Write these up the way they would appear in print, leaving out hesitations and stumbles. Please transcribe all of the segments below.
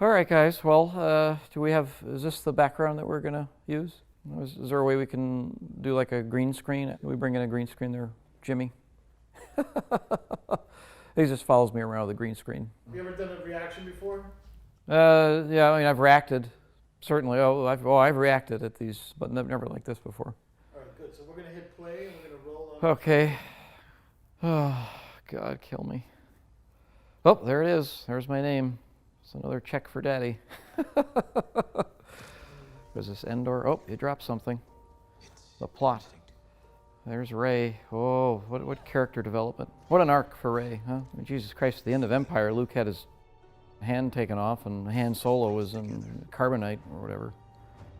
All right, guys. Well, is this the background that we're going to use? Is there a way we can do like a green screen? Can we bring in a green screen there, Jimmy? He just follows me around with a green screen. Have you ever done a reaction before? Yeah, I mean, I've reacted, certainly. I've reacted at these, but never like this before. All right, good. So we're going to hit play and we're going to roll on. Okay. Oh, God, kill me. Oh, there it is. There's my name. It's another check for Daddy. There's this Endor. Oh, you dropped something. The plot. There's Rey. Oh, what character development. What an arc for Rey, huh? I mean, Jesus Christ, at the end of Empire, Luke had his hand taken off and Han Solo was in carbonite or whatever.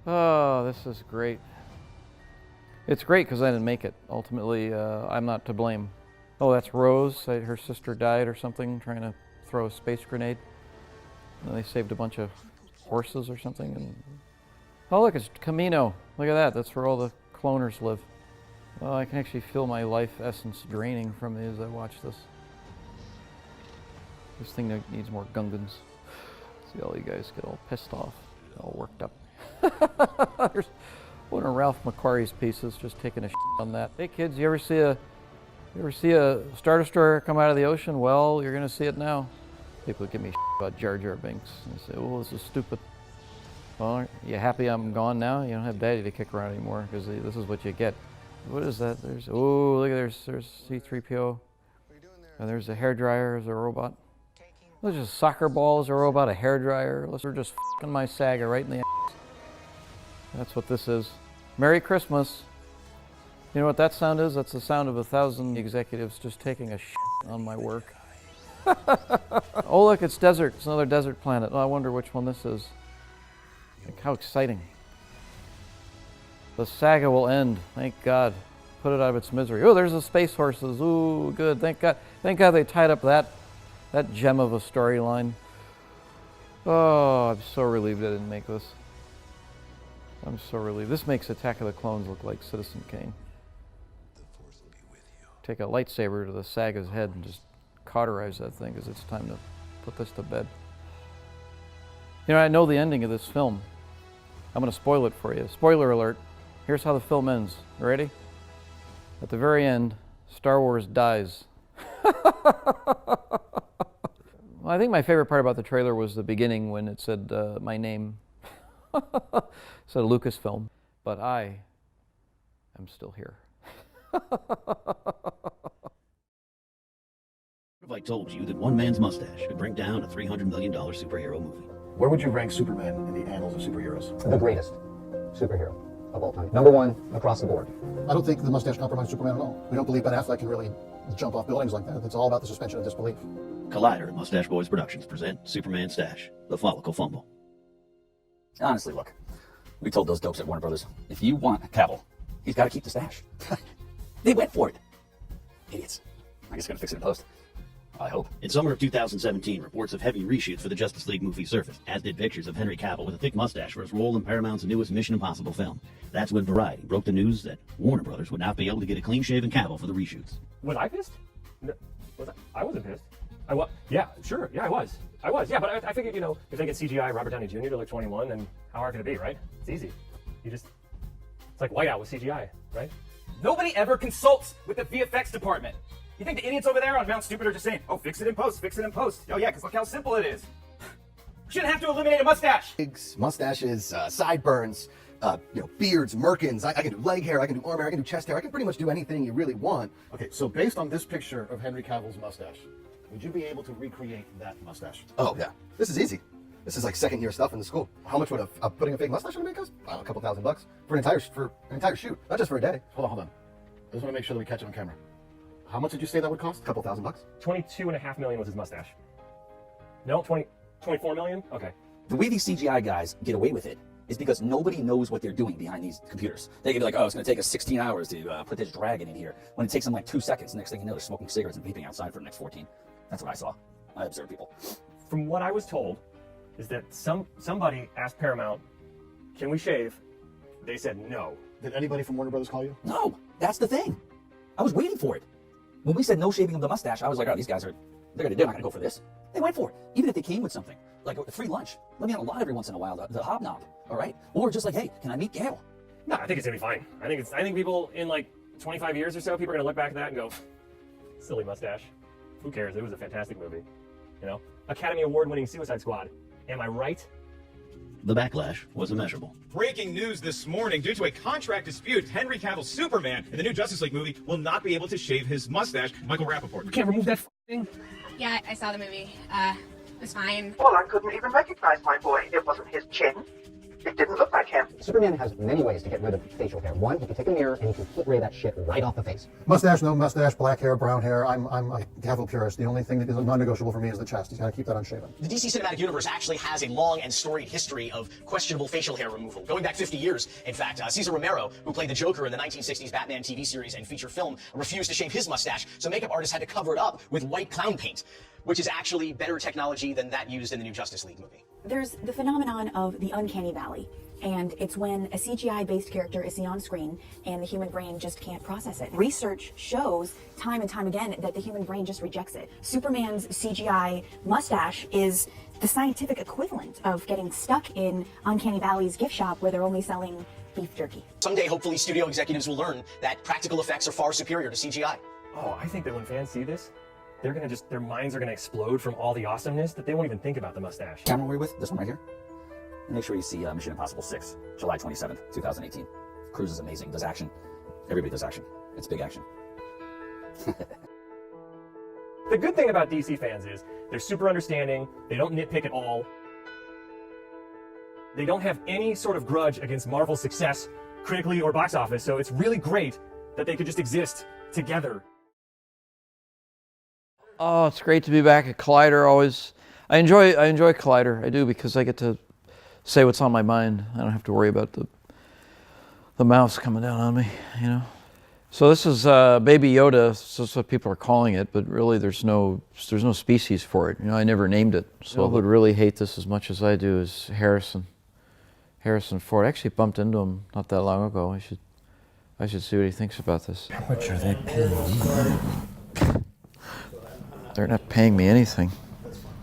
Oh, this is great. It's great because I didn't make it. Ultimately, I'm not to blame. Oh, that's Rose. Her sister died or something trying to throw a space grenade. And they saved a bunch of horses or something. And oh, look, it's Camino. Look at that. That's where all the cloners live. Oh, I can actually feel my life essence draining from me as I watch this. This thing needs more Gungans. See all you guys get all pissed off, all worked up. There's one of Ralph McQuarrie's pieces just taking a shit on that. Hey kids, you ever see a Star Destroyer come out of the ocean? Well, you're gonna see it now. People give me shit about Jar Jar Binks. They say, oh, this is stupid. Well, you happy I'm gone now? You don't have Daddy to kick around anymore because this is what you get. What is that? Oh, look at there's C-3PO. And there's a hairdryer as a robot. There's just a soccer ball as a robot, a hairdryer. They're just f***ing my saga right in the ass. That's what this is. Merry Christmas. You know what that sound is? That's the sound of 1,000 executives just taking a shit on my work. Oh look, it's desert. It's another desert planet. Oh, I wonder which one this is. Like, how exciting. The saga will end. Thank God. Put it out of its misery. Oh, there's the space horses. Ooh, good. Thank God. Thank God they tied up that gem of a storyline. Oh, I'm so relieved I didn't make this. I'm so relieved. This makes Attack of the Clones look like Citizen Kane. Take a lightsaber to the saga's head and just cauterize that thing because it's time to put this to bed. You know, I know the ending of this film. I'm going to spoil it for you. Spoiler alert. Here's how the film ends. You ready? At the very end, Star Wars dies. Well, I think my favorite part about the trailer was the beginning when it said my name. It said Lucasfilm, but I am still here. If I told you that one man's mustache could bring down a $300 million superhero movie? Where would you rank Superman in the annals of superheroes? The greatest superhero of all time. Number one across the board. I don't think the mustache compromised Superman at all. We don't believe Ben Affleck can really jump off buildings like that. It's all about the suspension of disbelief. Collider and Mustache Boys Productions present Superman Stash, The Follicle Fumble. Honestly, look, we told those dopes at Warner Brothers, if you want Cavill, he's got to keep the stash. They went for it. Idiots. I guess they're going to fix it in post. I hope. In summer of 2017, reports of heavy reshoots for the Justice League movie surfaced, as did pictures of Henry Cavill with a thick mustache for his role in Paramount's newest Mission Impossible film. That's when Variety broke the news that Warner Brothers would not be able to get a clean-shaven Cavill for the reshoots. Was I pissed? No, I wasn't pissed. I was. Yeah, sure. Yeah, I was. Yeah, but I figured, if they get CGI Robert Downey Jr. to look 21, then how hard can it be, right? It's easy. It's like whiteout with CGI, right? Nobody ever consults with the VFX department. You think the idiots over there on Mount Stupid are just saying, oh, fix it in post, fix it in post. Oh yeah, because look how simple it is. Shouldn't have to eliminate a mustache. Wigs, mustaches, sideburns, beards, merkins. I can do leg hair, I can do arm hair, I can do chest hair. I can pretty much do anything you really want. Okay, so based on this picture of Henry Cavill's mustache, would you be able to recreate that mustache? Oh yeah, this is easy. This is like second year stuff in the school. How much would putting a fake mustache on me cost? I don't know, a couple $1,000 for an entire shoot, not just for a day. Hold on. I just want to make sure that we catch it on camera. How much did you say that would cost? A couple $1,000. $22.5 million was his mustache. No, 24 million? Okay. The way these CGI guys get away with it is because nobody knows what they're doing behind these computers. They can be like, oh, it's going to take us 16 hours to put this dragon in here, when it takes them like 2 seconds. Next thing you know, they're smoking cigarettes and peeping outside for the next 14. That's what I saw. I observed people. From what I was told, is that somebody asked Paramount, can we shave? They said no. Did anybody from Warner Brothers call you? No, that's the thing. I was waiting for it. When we said no shaving of the mustache, I was like, oh, these guys they're not going to go for this. They went for it. Even if they came with something like a free lunch. Let me on a lot every once in a while to hobnob, all right? Or just like, hey, can I meet Gail? No, I think it's gonna be fine. I think people in like 25 years or so, people are gonna look back at that and go, silly mustache. Who cares? It was a fantastic movie. You know, Academy Award-winning Suicide Squad. Am I right? The backlash was immeasurable. Breaking news this morning. Due to a contract dispute, Henry Cavill's Superman in the new Justice League movie will not be able to shave his mustache. Michael Rappaport. You can't remove that thing. Yeah, I saw the movie. It was fine. Well, I couldn't even recognize my boy. It wasn't his chin. It didn't look like him. Superman has many ways to get rid of facial hair. One, he can take a mirror and he can heat ray that shit right off the face. Mustache, no mustache, black hair, brown hair. I'm a Cavill purist. The only thing that is non-negotiable for me is the chest. He's got to keep that unshaven. The DC Cinematic Universe actually has a long and storied history of questionable facial hair removal, going back 50 years. In fact, Cesar Romero, who played the Joker in the 1960s Batman TV series and feature film, refused to shave his mustache, so makeup artists had to cover it up with white clown paint, which is actually better technology than that used in the new Justice League movie. There's the phenomenon of the uncanny valley. And it's when a CGI-based character is seen on screen and the human brain just can't process it. Research shows time and time again that the human brain just rejects it. Superman's CGI mustache is the scientific equivalent of getting stuck in Uncanny Valley's gift shop where they're only selling beef jerky. Someday, hopefully, studio executives will learn that practical effects are far superior to CGI. Oh, I think that when fans see this, their minds are gonna explode from all the awesomeness that they won't even think about the mustache. Camera were you with? This one right here? Make sure you see Mission Impossible 6, July 27th, 2018. Cruise is amazing, does action. Everybody does action. It's big action. The good thing about DC fans is they're super understanding, they don't nitpick at all. They don't have any sort of grudge against Marvel's success, critically or box office, so it's really great that they could just exist together. Oh, it's great to be back at Collider. Always, I enjoy Collider. I do, because I get to say what's on my mind. I don't have to worry about the mouse coming down on me, you know. So this is Baby Yoda. So that's what people are calling it, but really there's no species for it. You know, I never named it. So who would really hate this as much as I do is Harrison Ford. I actually bumped into him not that long ago. I should see what he thinks about this. How much are they paying? They're not paying me anything.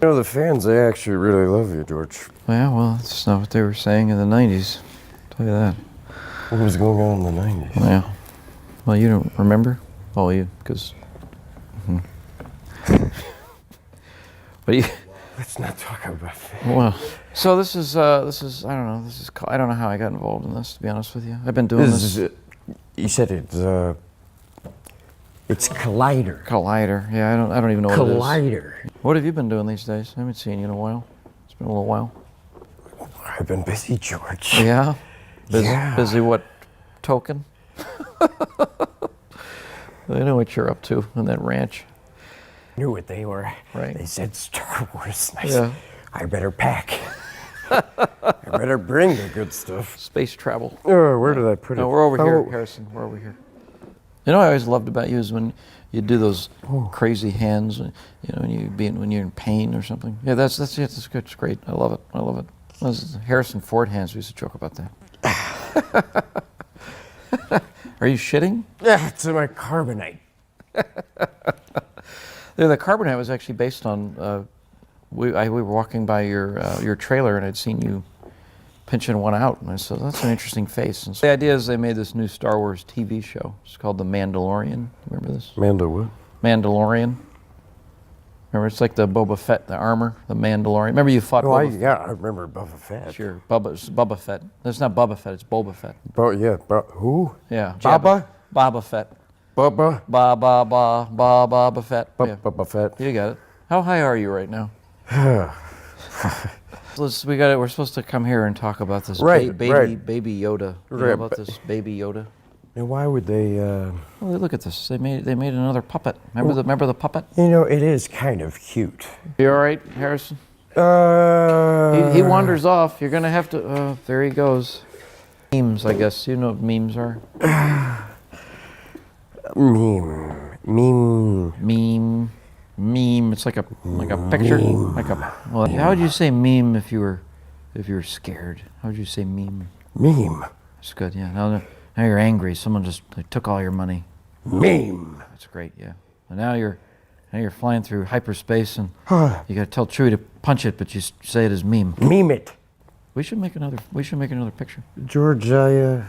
You know, the fans, they actually really love you, George. Yeah, well, that's not what they were saying in the 90s. I'll tell you that. What was going on in the 90s? Yeah. Well, you don't remember? Well, because... What do you... Let's not talk about that. Well, so this is, I don't know, I don't know how I got involved in this, to be honest with you. I've been doing this. You said it's Collider. Collider, yeah, I don't even know what it is. Collider. What have you been doing these days? I haven't seen you in a while. It's been a little while. I've been busy, George. Yeah? Yeah. Busy what token? I know what you're up to in that ranch. Knew what they were. Right. They said Star Wars. And I Yeah. said, I better pack. I better bring the good stuff. Space travel. Oh, where did I put it? No, we're over here, Harrison. We're over here. You know what I always loved about you is when you do those crazy hands, you know, when you're in pain or something. Yeah, that's it. That's good. It's great. I love it. I love it. Those Harrison Ford hands. We used to joke about that. Are you shitting? Yeah, it's in my carbonite. The carbonite was actually based on. We were walking by your trailer and I'd seen you pinching one out, and I said, "That's an interesting face." And so the idea is they made this new Star Wars TV show. It's called The Mandalorian. Remember this? What? Mandalorian. Remember, it's like the Boba Fett, the armor, the Mandalorian. Remember you fought Boba Fett? Yeah, I remember Boba Fett. Sure, it's Boba Fett. It's not Boba Fett, it's Boba Fett. Who? Yeah. Baba? Boba Fett. Baba? Boba Fett. Yeah. Baba Fett. You got it. How high are you right now? We're supposed to come here and talk about this baby Yoda. You know about this baby Yoda? And why would they? Well, look at this. They made another puppet. Remember the puppet? You know, it is kind of cute. You all right, Harrison? He wanders off. You're gonna have to. There he goes. Memes, I guess. You know what memes are? Meme. It's like a picture. Well, how would you say meme if you were scared? How would you say meme? Meme. That's good. Yeah. Now you're angry. Someone they took all your money. Meme. That's great. Yeah. And now you're Now you're flying through hyperspace, and you got to tell Chewie to punch it, but you say it as meme. Meme it. We should make another. We should make another picture. George, I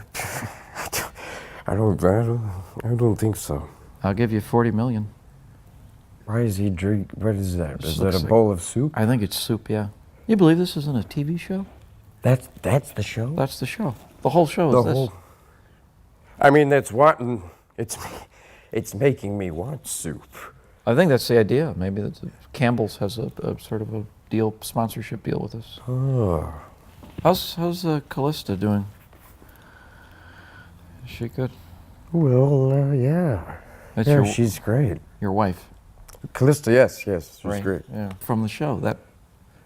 don't think so. I'll give you 40 million. Why is he drink? What is that? This Is that looks a like- bowl of soup? I think it's soup. Yeah. You believe this isn't a TV show? That's the show. That's the show. The whole show The is this. whole. I mean, that's wanting. It's making me want soup. I think that's the idea. Maybe that's Campbell's has a sort of a deal, sponsorship deal with us. Oh. How's Callista doing? Is she good? Well, yeah. That's Yeah, she's great. Your wife. Callista, yes, she's Right, great. Yeah. From the show. That.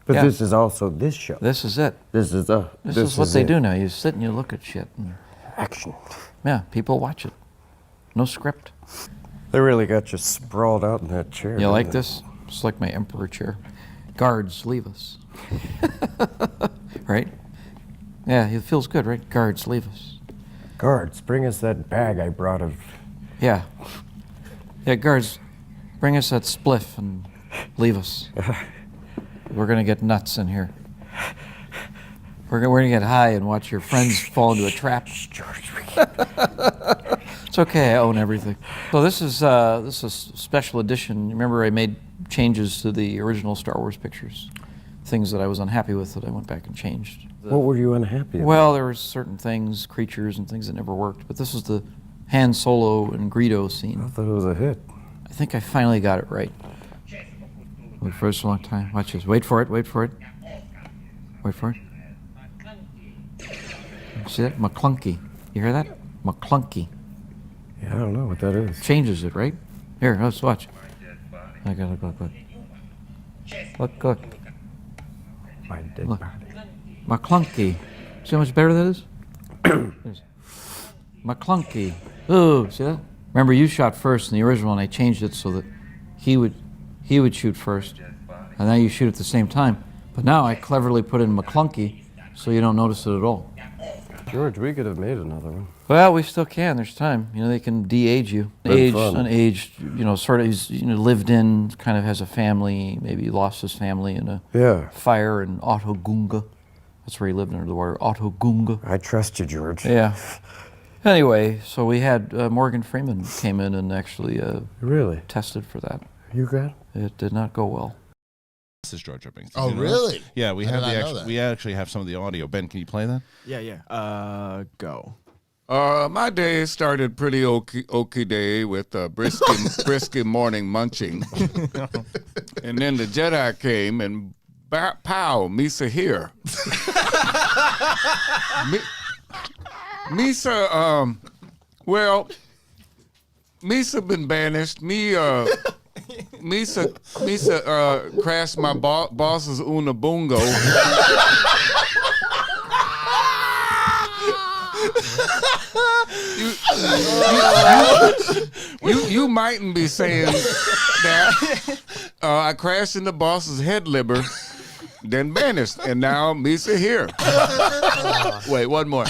But yeah. this is also this show. This is it. This is This is what they do now. You sit and you look at shit. And, Action. yeah, people watch it. No script. They really got you sprawled out in that chair. You like didn't this? It's like my emperor chair. Guards, leave us. Right? Yeah, it feels good, right? Guards, leave us. they? Guards, bring us that bag I brought of. Yeah. Yeah, guards, bring us that spliff and leave us. We're gonna get nuts in here. We're gonna get high and watch your friends fall into a trap. It's okay, I own everything. So this is special edition. Remember, I made changes to the original Star Wars pictures, things that I was unhappy with that I went back and changed. What were you unhappy about? Well, there were certain things, creatures and things that never worked. But this is the Han Solo and Greedo scene. I thought it was a hit. I think I finally got it right. Wait for a long time. Watch this. Wait for it. Wait for it. Wait for it. See that? McClunky. You hear that? McClunky. Yeah, I don't know what that is. Changes it, right? Here, let's watch. I gotta look. Look. My dead Look. body. McClunky. See how much better that is? McClunky. Ooh, see that? Remember, you shot first in the original, and I changed it so that he would shoot first, and now you shoot at the same time. But now I cleverly put in McClunky, so you don't notice it at all. George, we could have made another one. Well, we still can. There's time. You know, they can de-age you. Been fun. Unaged, you know, sort of, he's lived in, kind of has a family, maybe lost his family in a fire in Autogunga. That's where he lived under the water, Autogunga. I trust you, George. Yeah. Anyway, so we had Morgan Freeman came in and actually really tested for that. You got it? It did not go well. This is Jar Jar Binks. Oh, really? Yeah, we How have did I know the that? we actually have some of the audio. Ben, can you play that? Yeah. Go. My day started pretty okie day with brisky morning munching. And then the Jedi came and pow, Misa here. Misa, well, Misa been banished. Misa crashed my boss's Unabungo. You mightn't be saying that. I crashed in the boss's head liver, then banished, and now Misa here. Wait, one more.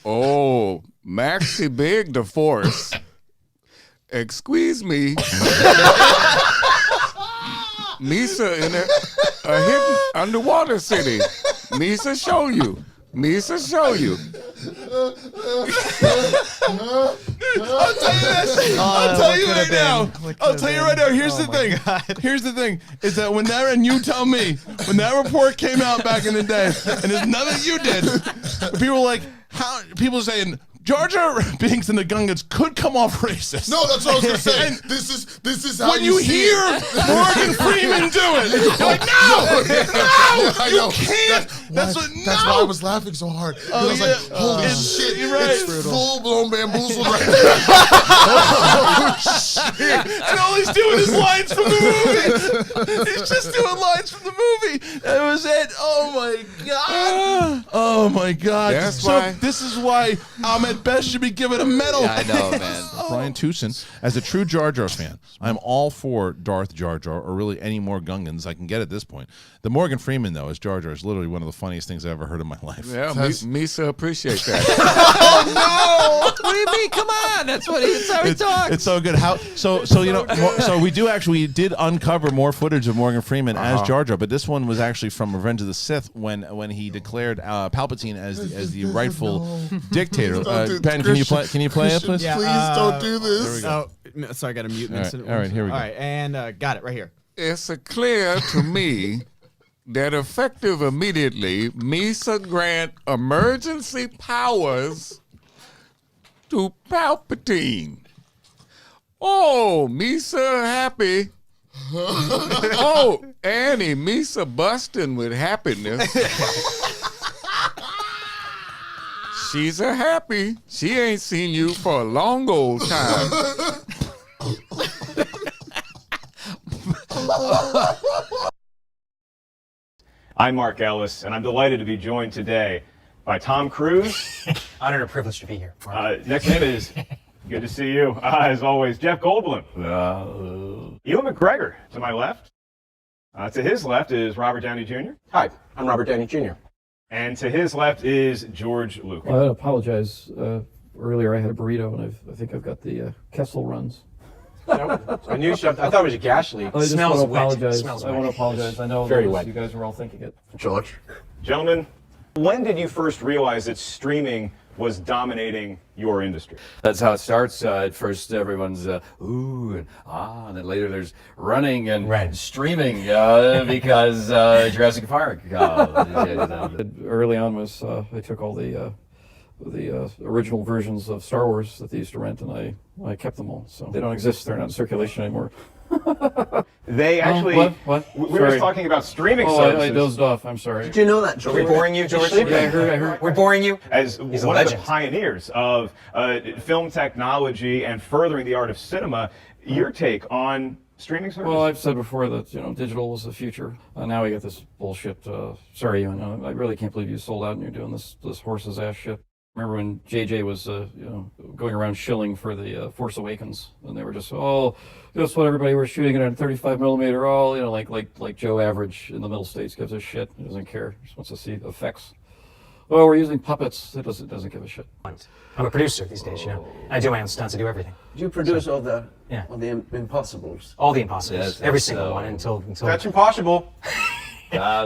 Oh, Maxi Big the Force. Excuse me. Misa in a hidden underwater city. Misa show you. Misa show you. I'll tell you this. I'll tell you right now. I'll tell you right now. Here's the thing. Here's the thing. Is that and you tell me, when that report came out back in the day, and it's nothing you did, people were like, how? People saying, Jar Jar Binks and the Gungans could come off racist. No, that's what I was gonna say. And This is how when you see hear it. Morgan Freeman do it, you're like, no, I you know. can't. That's why I was laughing so hard. Oh, I was like, holy shit, you're right. it's full blown bamboozled right now. And all he's doing is lines from the movie. He's just doing lines from the movie. That was it. Oh my god. Oh my god. That's so why- this is why Ahmed at best should be given a medal. Yeah, I know, man. Brian Tucson, as a true Jar Jar fan, I'm all for Darth Jar Jar, or really any more Gungans I can get at this point. The Morgan Freeman, though, as Jar Jar is literally one of the funniest things I've ever heard in my life. Yeah, Misa appreciate that. Oh no! What do you mean? Come on, that's how he talks. It's so good. So we did uncover more footage of Morgan Freeman as Jar Jar, but this one was actually from Revenge of the Sith when he declared Palpatine as the rightful dictator. Ben, can you play it, please? Yeah, Please don't do this. Oh, so I got to mute. All right, here we go. All right, and got it right here. It's clear to me that effective immediately, Misa grant emergency powers to Palpatine. Oh, Misa happy. Oh, Annie, Misa busting with happiness. She's a happy. She ain't seen you for a long old time. I'm Mark Ellis, and I'm delighted to be joined today by Tom Cruise. Honored and privileged to be here. Next to him is, good to see you, as always, Jeff Goldblum. Ewan McGregor to my left. To his left is Robert Downey Jr. Hi, I'm Robert Downey Jr. And to his left is George Lucas. Well, I apologize. Earlier I had a burrito, and I think I've got the Kessel runs. I knew something. I thought it was a gas leak. I just Smells want to wet. apologize. Smells I want to wet. apologize. I know Very that wet. you guys were all thinking it. George. Gentlemen, when did you first realize that streaming was dominating your industry? That's how it starts. At first, everyone's ooh and ah, and then later there's running and streaming because Jurassic Park. Early on was I took all the original versions of Star Wars that they used to rent, and I kept them all. So they don't exist. They're not in circulation anymore. They actually. What? We were just talking about streaming services. I dozed off. I'm sorry. Did you know that, George? We're boring you, George? Yeah, I heard. We're boring you? As He's a one of the legend. pioneers of film technology and furthering the art of cinema, your take on streaming services? Well, I've said before that digital was the future. Now we got this bullshit. Sorry, Ewan, I really can't believe you sold out and you're doing this horse's ass shit. Remember when JJ was going around shilling for the Force Awakens, and they were just guess what, everybody, we're shooting it on 35 millimeter. Like Joe Average in the Middle States gives a shit. He doesn't care. He just wants to see effects. Oh, we're using puppets. It doesn't give a shit. I'm a producer these days, I do my own stunts. I do everything. Do you produce all the impossibles? All the impossibles. Every single one until. That's impossible.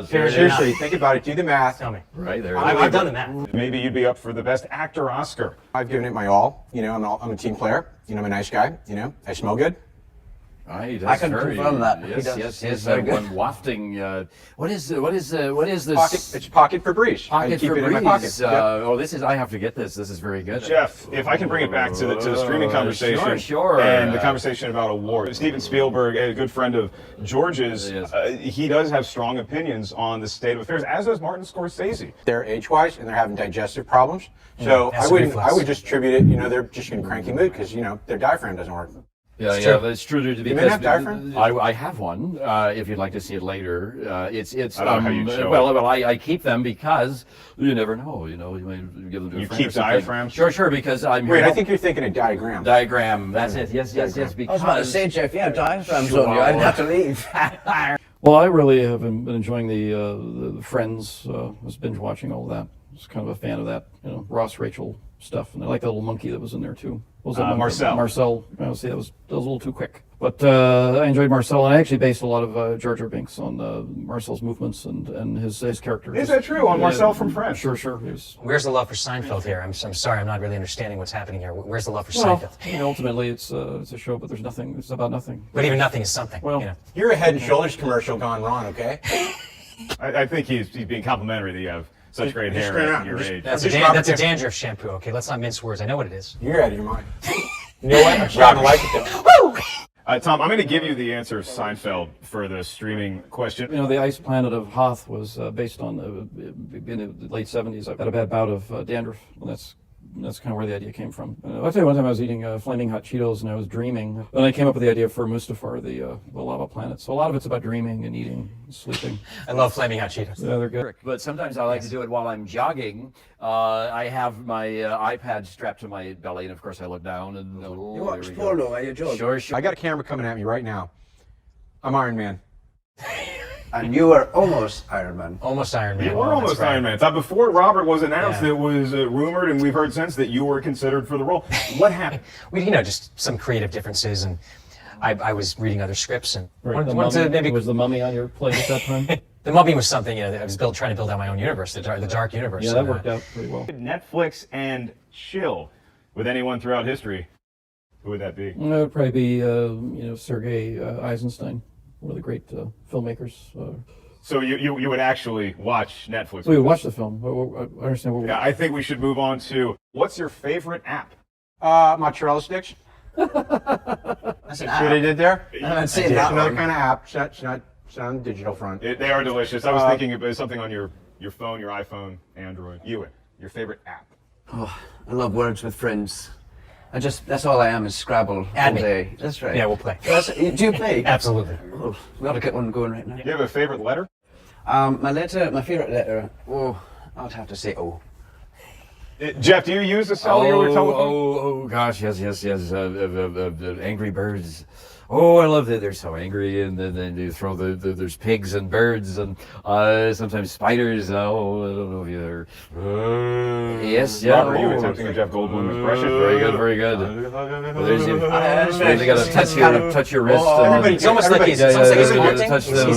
Seriously, think about it. Do the math. Tell me. Right there. I've done the math. Maybe you'd be up for the Best Actor Oscar. I've given it my all. I'm a team player. I'm a nice guy. I smell good. I can confirm that. Yes. Very good. One wafting. What is this? It's pocket Febreze. Pocket keep Febreze. it in my pocket. Yep. I have to get this. This is very good. Jeff, if I can bring it back to the streaming conversation. Sure. And the conversation about awards. Steven Spielberg, a good friend of George's, he does have strong opinions on the state of affairs, as does Martin Scorsese. They're age-wise and they're having digestive problems. So I would just attribute it, they're just in a cranky mood because, their diaphragm doesn't work. Yeah, that's true. You may have diaphragm? I have one. If you'd like to see it later, it's. I don't know how you'd show well, I keep them because you never know. You may give them to a friend. You keep diaphragms? Sure, because I'm. Wait, I think you're thinking of diagram. Diagram. That's it. Yes. Because I was about to say, Jeff, you have diaphragms on you. I'd have to leave. Well, I really have been enjoying the Friends. I was binge watching all of that. I was kind of a fan of that, Ross Rachel stuff, and I like the little monkey that was in there too. What was that Marcel. Marcel. See, that was a little too quick. But I enjoyed Marcel, and I actually based a lot of Jar Jar Binks on Marcel's movements and his character. Is that true? On Marcel from Friends? Sure. Where's the love for Seinfeld here? I'm sorry, I'm not really understanding what's happening here. Where's the love for Well, Seinfeld? ultimately, it's a show, but there's nothing. It's about nothing. But even nothing is something. Well, You're a Head and Shoulders commercial gone wrong, okay? I think he's being complimentary that you have such great hair at your age. That's a dandruff shampoo, okay? Let's not mince words. I know what it is. You're out of your mind. You know what? I'm starting to like it though. Tom, I'm going to give you the answer of Seinfeld for the streaming question. the ice planet of Hoth was based on in the late 70s. I had a bad bout of dandruff, and that's that's kind of where the idea came from. I'll tell you, one time I was eating flaming hot Cheetos and I was dreaming. Then I came up with the idea for Mustafar, the lava planet. So a lot of it's about dreaming and eating, and sleeping. I love flaming hot Cheetos. Yeah, they're good. But sometimes I like to do it while I'm jogging. I have my iPad strapped to my belly, and of course I look down and. You watch porno while you're jogging? Sure, sure. I got a camera coming at me right now. I'm Iron Man. And you are almost Iron Man. Almost Iron Man. You were almost Iron Man. Thought before Robert was announced, Yeah. it was rumored, and we've heard since that you were considered for the role. What happened? Just some creative differences, and I was reading other scripts and Right, wanted to maybe. Was the Mummy on your plate at that time? The Mummy was something, I was trying to build out my own universe, the dark universe. Yeah, that worked out pretty well. Netflix and chill with anyone throughout history. Who would that be? It would probably be, Sergei Eisenstein, one of the great filmmakers. So you would actually watch Netflix? We would watch the film. I understand what. Yeah, I think we should move on to what's your favorite app? Mozzarella sticks. That's See what I did there? I haven't seen It's that another one. kind of app. It's not on the digital front. They are delicious. I was thinking of something on your phone, your iPhone, Android. Ewan, your favorite app? Oh, I love Words with Friends. That's all I am is Scrabble Add all me. day. That's right. Yeah, we'll play. Do you play? Absolutely. Oh, we ought to get one going right now. Do you have a favorite letter? My favorite letter. Oh, I'd have to say O. Jeff, do you use a cellular telephone? Oh, gosh, yes. Angry Birds. Oh, I love that they're so angry, and then you throw there's pigs and birds and sometimes spiders. Oh, I don't know if you're. Yes, yeah. Robert, you attempting a Jeff Goldblum impression? Very good. Well, there's you. You gotta touch your wrist. It's almost like he's haunting. Touch them,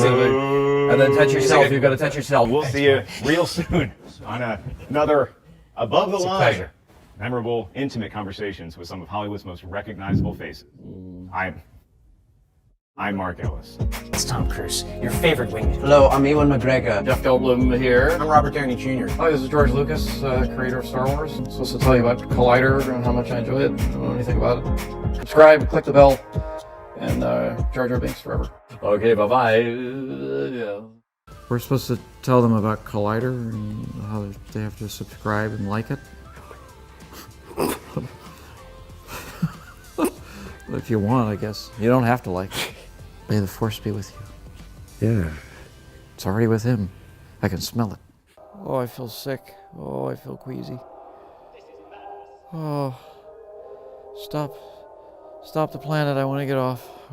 and then touch yourself. You've got to touch yourself. We'll see you real soon on another above the It's a line, pleasure. memorable, intimate conversations with some of Hollywood's most recognizable faces. I'm Mark Ellis. It's Tom Cruise, your favorite wingman. Hello, I'm Ewan McGregor. Jeff Goldblum here. I'm Robert Downey Jr. Hi, this is George Lucas, creator of Star Wars. I'm supposed to tell you about Collider and how much I enjoy it. I don't know anything about it. Subscribe, click the bell, and Jar Jar Binks forever. Okay, bye-bye. Yeah. We're supposed to tell them about Collider and how they have to subscribe and like it. If you want, I guess. You don't have to like it. May the Force be with you. Yeah. It's already with him. I can smell it. Oh, I feel sick. Oh, I feel queasy. Oh, stop the planet. I want to get off.